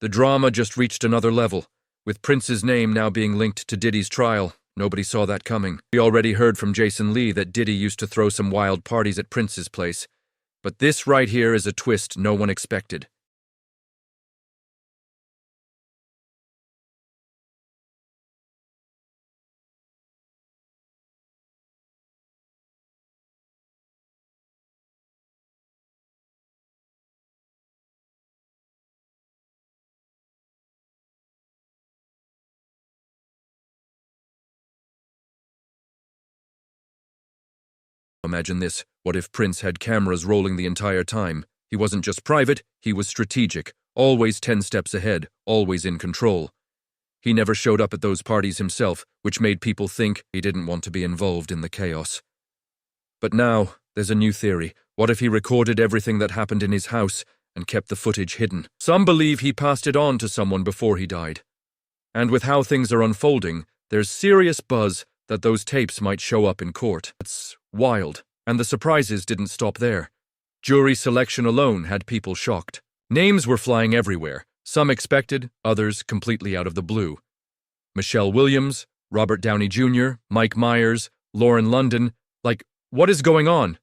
The drama just reached another level, with Prince's name now being linked to Diddy's trial. Nobody saw that coming. We already heard from Jason Lee that Diddy used to throw some wild parties at Prince's place. But this right here is a twist no one expected. Imagine this. What if Prince had cameras rolling the entire time? He wasn't just private, he was strategic, always 10 steps ahead, always in control. He never showed up at those parties himself, which made people think he didn't want to be involved in the chaos. But now, there's a new theory. What if he recorded everything that happened in his house and kept the footage hidden? Some believe he passed it on to someone before he died. And with how things are unfolding, there's serious buzz that those tapes might show up in court. It's wild. And the surprises didn't stop there. Jury selection alone had people shocked. Names were flying everywhere, some expected, others completely out of the blue. Michelle Williams, Robert Downey Jr., Mike Myers, Lauren London. Like, what is going on?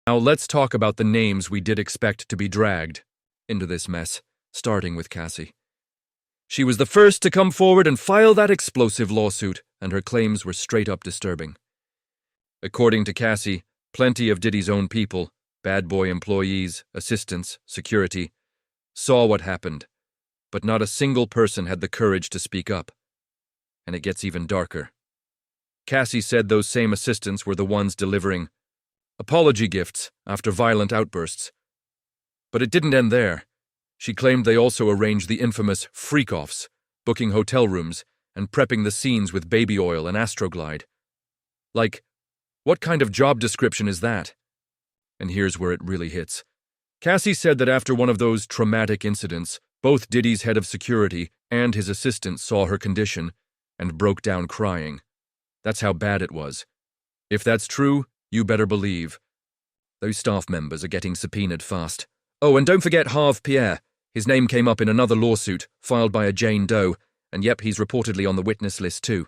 Now let's talk about the names we did expect to be dragged into this mess, starting with Cassie. She was the first to come forward and file that explosive lawsuit, and her claims were straight up disturbing. According to Cassie, plenty of Diddy's own people, bad boy employees, assistants, security, saw what happened, but not a single person had the courage to speak up. And it gets even darker. Cassie said those same assistants were the ones delivering apology gifts after violent outbursts. But it didn't end there. She claimed they also arranged the infamous freak-offs, booking hotel rooms and prepping the scenes with baby oil and Astroglide. Like, what kind of job description is that? And here's where it really hits. Cassie said that after one of those traumatic incidents, both Diddy's head of security and his assistant saw her condition and broke down crying. That's how bad it was. If that's true, you better believe those staff members are getting subpoenaed fast. Oh, and don't forget Harve Pierre. His name came up in another lawsuit, filed by a Jane Doe, and yep, he's reportedly on the witness list too.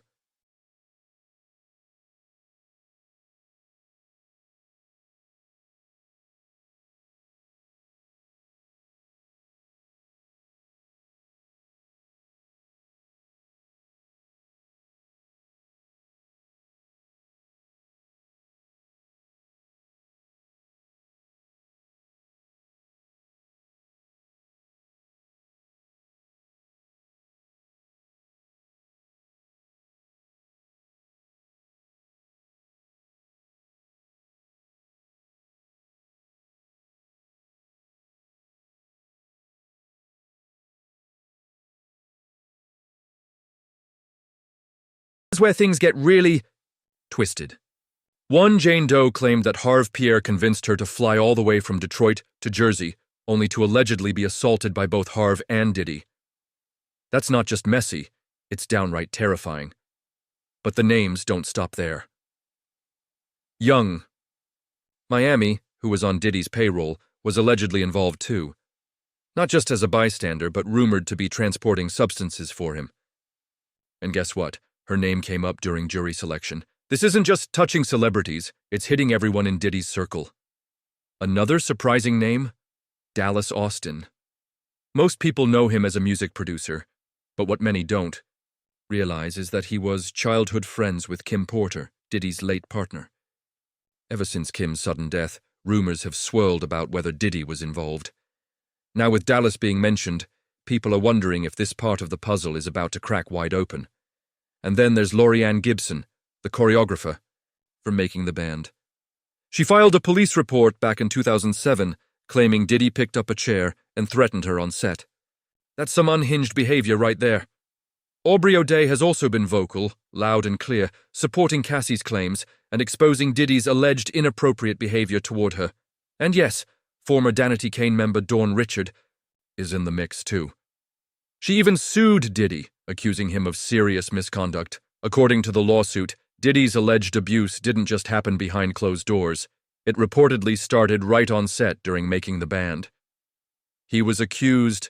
This is where things get really twisted. One Jane Doe claimed that Harve Pierre convinced her to fly all the way from Detroit to Jersey, only to allegedly be assaulted by both Harve and Diddy. That's not just messy, it's downright terrifying. But the names don't stop there. Young, Miami, who was on Diddy's payroll, was allegedly involved too. Not just as a bystander, but rumored to be transporting substances for him. And guess what? Her name came up during jury selection. This isn't just touching celebrities, it's hitting everyone in Diddy's circle. Another surprising name? Dallas Austin. Most people know him as a music producer, but what many don't realize is that he was childhood friends with Kim Porter, Diddy's late partner. Ever since Kim's sudden death, rumors have swirled about whether Diddy was involved. Now with Dallas being mentioned, people are wondering if this part of the puzzle is about to crack wide open. And then there's Laurieann Gibson, the choreographer, for making the band. She filed a police report back in 2007, claiming Diddy picked up a chair and threatened her on set. That's some unhinged behavior right there. Aubrey O'Day has also been vocal, loud and clear, supporting Cassie's claims and exposing Diddy's alleged inappropriate behavior toward her. And yes, former Danity Kane member Dawn Richard is in the mix too. She even sued Diddy, accusing him of serious misconduct. According to the lawsuit, Diddy's alleged abuse didn't just happen behind closed doors. It reportedly started right on set during making the band. He was accused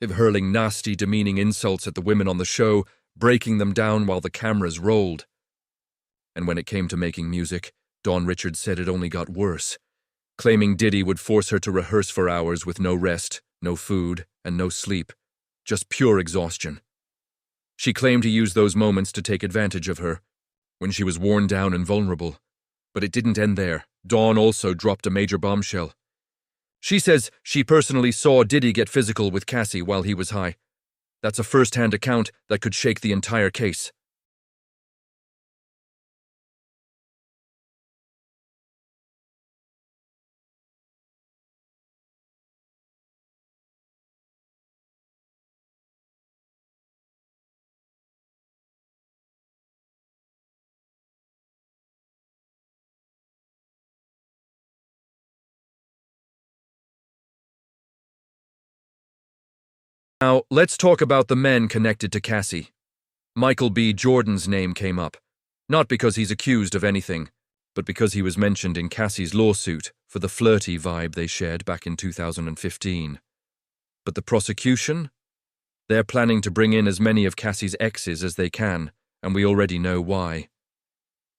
of hurling nasty, demeaning insults at the women on the show, breaking them down while the cameras rolled. And when it came to making music, Dawn Richards said it only got worse, claiming Diddy would force her to rehearse for hours with no rest, no food, and no sleep, just pure exhaustion. She claimed he used those moments to take advantage of her, when she was worn down and vulnerable. But it didn't end there. Dawn also dropped a major bombshell. She says she personally saw Diddy get physical with Cassie while he was high. That's a first-hand account that could shake the entire case. Now, let's talk about the men connected to Cassie. Michael B. Jordan's name came up, not because he's accused of anything, but because he was mentioned in Cassie's lawsuit for the flirty vibe they shared back in 2015. But the prosecution? They're planning to bring in as many of Cassie's exes as they can, and we already know why.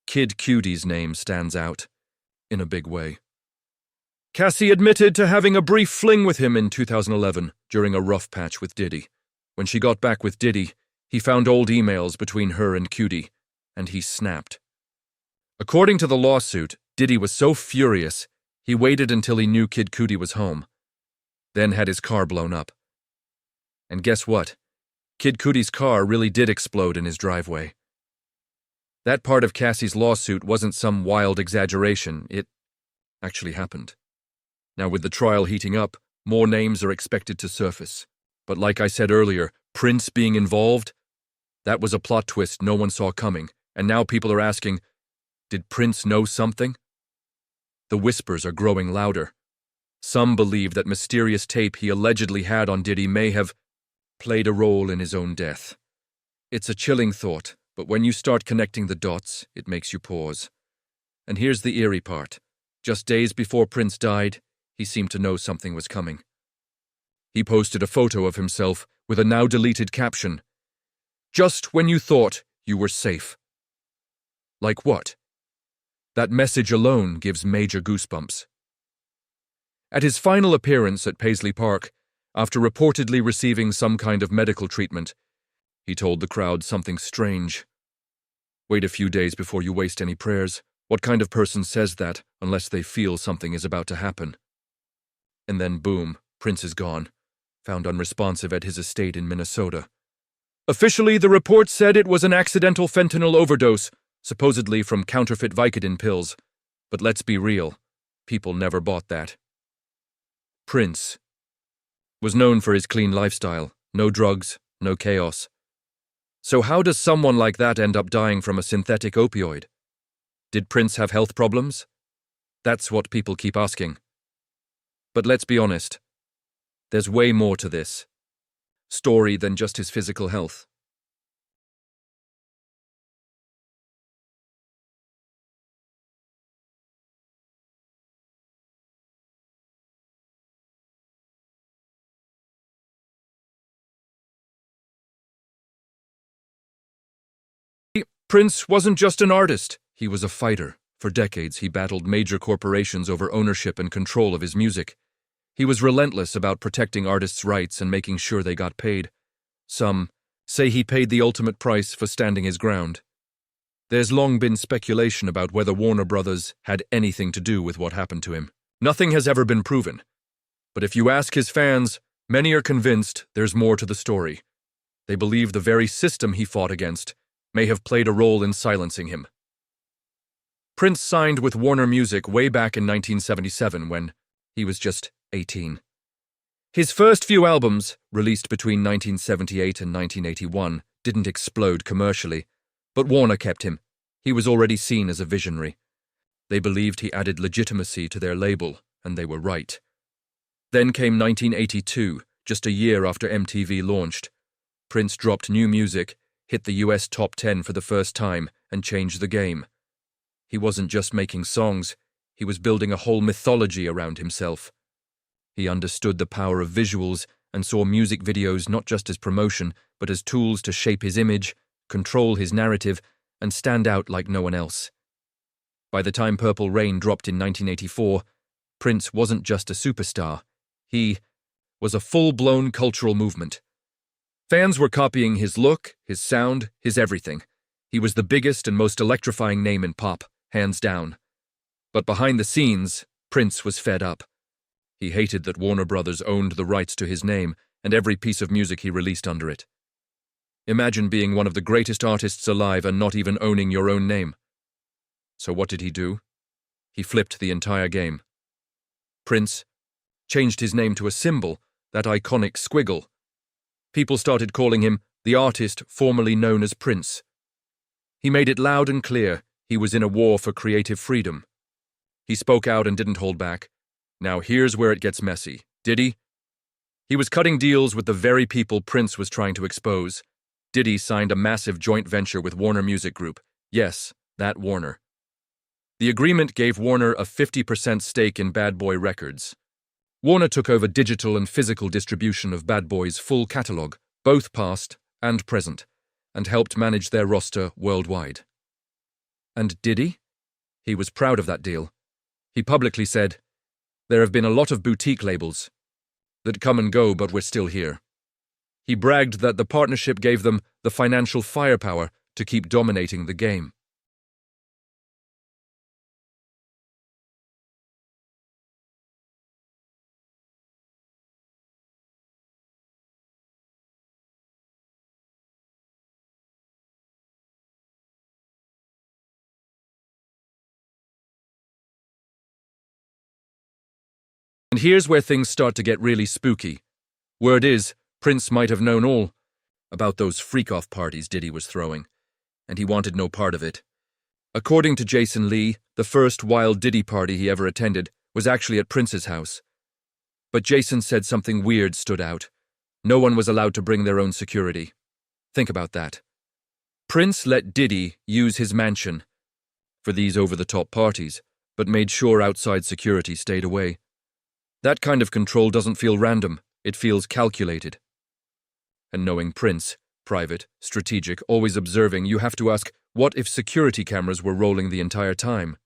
Kid Cudi's name stands out, in a big way. Cassie admitted to having a brief fling with him in 2011 during a rough patch with Diddy. When she got back with Diddy, he found old emails between her and Cudi, and he snapped. According to the lawsuit, Diddy was so furious, he waited until he knew Kid Cudi was home, then had his car blown up. And guess what? Kid Cudi's car really did explode in his driveway. That part of Cassie's lawsuit wasn't some wild exaggeration, it actually happened. Now, with the trial heating up, more names are expected to surface. But like I said earlier, Prince being involved, that was a plot twist no one saw coming, and now people are asking, did Prince know something? The whispers are growing louder. Some believe that mysterious tape he allegedly had on Diddy may have played a role in his own death. It's a chilling thought, but when you start connecting the dots, it makes you pause. And here's the eerie part. Just days before Prince died, he seemed to know something was coming. He posted a photo of himself with a now-deleted caption, "Just when you thought you were safe." Like what? That message alone gives major goosebumps. At his final appearance at Paisley Park, after reportedly receiving some kind of medical treatment, he told the crowd something strange. Wait a few days before you waste any prayers. What kind of person says that unless they feel something is about to happen? And then boom, Prince is gone, found unresponsive at his estate in Minnesota. Officially, the report said it was an accidental fentanyl overdose, supposedly from counterfeit Vicodin pills. But let's be real, people never bought that. Prince was known for his clean lifestyle, no drugs, no chaos. So how does someone like that end up dying from a synthetic opioid? Did Prince have health problems? That's what people keep asking. But let's be honest, there's way more to this story than just his physical health. Prince wasn't just an artist, he was a fighter. For decades, he battled major corporations over ownership and control of his music. He was relentless about protecting artists' rights and making sure they got paid. Some say he paid the ultimate price for standing his ground. There's long been speculation about whether Warner Brothers had anything to do with what happened to him. Nothing has ever been proven. But if you ask his fans, many are convinced there's more to the story. They believe the very system he fought against may have played a role in silencing him. Prince signed with Warner Music way back in 1977 when he was just 18. His first few albums, released between 1978 and 1981, didn't explode commercially, but Warner kept him. He was already seen as a visionary. They believed he added legitimacy to their label, and they were right. Then came 1982, just a year after MTV launched. Prince dropped new music, hit the US top 10 for the first time, and changed the game. He wasn't just making songs, he was building a whole mythology around himself. He understood the power of visuals and saw music videos not just as promotion, but as tools to shape his image, control his narrative, and stand out like no one else. By the time Purple Rain dropped in 1984, Prince wasn't just a superstar. He was a full-blown cultural movement. Fans were copying his look, his sound, his everything. He was the biggest and most electrifying name in pop, hands down. But behind the scenes, Prince was fed up. He hated that Warner Brothers owned the rights to his name and every piece of music he released under it. Imagine being one of the greatest artists alive and not even owning your own name. So what did he do? He flipped the entire game. Prince changed his name to a symbol, that iconic squiggle. People started calling him the artist formerly known as Prince. He made it loud and clear he was in a war for creative freedom. He spoke out and didn't hold back. Now here's where it gets messy. Diddy? He was cutting deals with the very people Prince was trying to expose. Diddy signed a massive joint venture with Warner Music Group. Yes, that Warner. The agreement gave Warner a 50% stake in Bad Boy Records. Warner took over digital and physical distribution of Bad Boy's full catalog, both past and present, and helped manage their roster worldwide. And Diddy? He was proud of that deal. He publicly said, "There have been a lot of boutique labels that come and go, but we're still here." He bragged that the partnership gave them the financial firepower to keep dominating the game. And here's where things start to get really spooky. Word is, Prince might have known all about those freak-off parties Diddy was throwing, and he wanted no part of it. According to Jason Lee, the first wild Diddy party he ever attended was actually at Prince's house. But Jason said something weird stood out. No one was allowed to bring their own security. Think about that. Prince let Diddy use his mansion for these over-the-top parties, but made sure outside security stayed away. That kind of control doesn't feel random, it feels calculated. And knowing Prince, private, strategic, always observing, you have to ask, what if security cameras were rolling the entire time?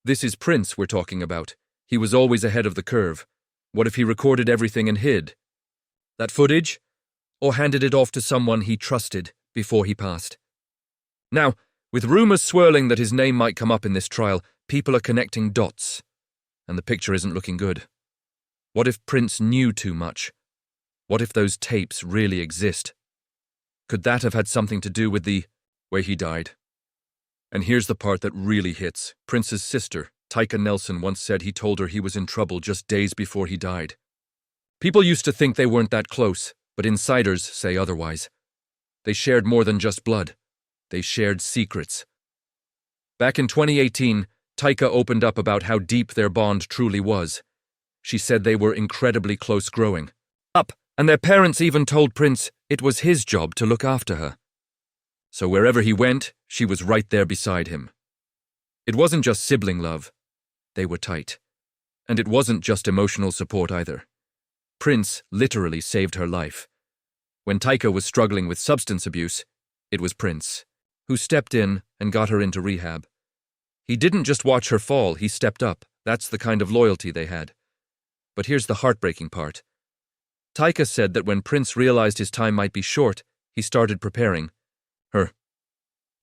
This is Prince we're talking about. He was always ahead of the curve. What if he recorded everything and hid that footage? Or handed it off to someone he trusted before he passed? Now, with rumors swirling that his name might come up in this trial, people are connecting dots, and the picture isn't looking good. What if Prince knew too much? What if those tapes really exist? Could that have had something to do with the way he died? And here's the part that really hits. Prince's sister, Tyka Nelson, once said he told her he was in trouble just days before he died. People used to think they weren't that close, but insiders say otherwise. They shared more than just blood. They shared secrets. Back in 2018, Tyka opened up about how deep their bond truly was. She said they were incredibly close growing up, and their parents even told Prince it was his job to look after her. So wherever he went, she was right there beside him. It wasn't just sibling love. They were tight. And it wasn't just emotional support either. Prince literally saved her life. When Tyka was struggling with substance abuse, it was Prince who stepped in and got her into rehab. He didn't just watch her fall, he stepped up. That's the kind of loyalty they had. But here's the heartbreaking part. Tyka said that when Prince realized his time might be short, he started preparing her.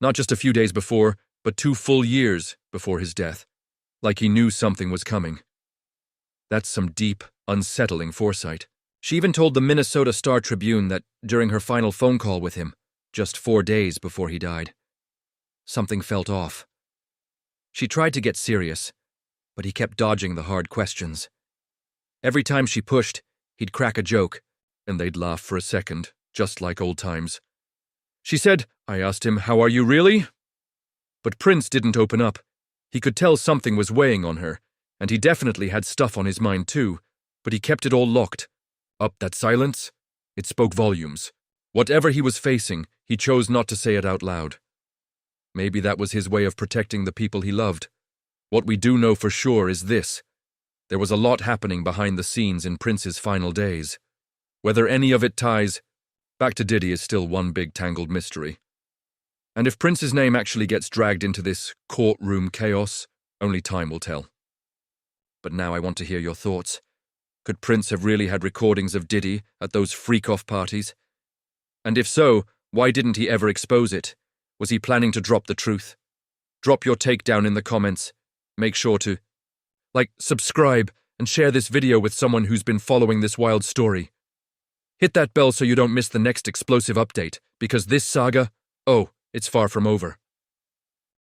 Not just a few days before, but 2 full years before his death. Like he knew something was coming. That's some deep, unsettling foresight. She even told the Minnesota Star-Tribune that during her final phone call with him, just 4 days before he died, something felt off. She tried to get serious, but he kept dodging the hard questions. Every time she pushed, he'd crack a joke, and they'd laugh for a second, just like old times. She said, "I asked him, 'How are you really?'" But Prince didn't open up. He could tell something was weighing on her, and he definitely had stuff on his mind too, but he kept it all locked. That silence? It spoke volumes. Whatever he was facing, he chose not to say it out loud. Maybe that was his way of protecting the people he loved. What we do know for sure is this. There was a lot happening behind the scenes in Prince's final days. Whether any of it ties back to Diddy is still one big tangled mystery. And if Prince's name actually gets dragged into this courtroom chaos, only time will tell. But now I want to hear your thoughts. Could Prince have really had recordings of Diddy at those freak-off parties? And if so, why didn't he ever expose it? Was he planning to drop the truth? Drop your take down in the comments. Make sure to subscribe, and share this video with someone who's been following this wild story. Hit that bell so you don't miss the next explosive update, because this saga, it's far from over.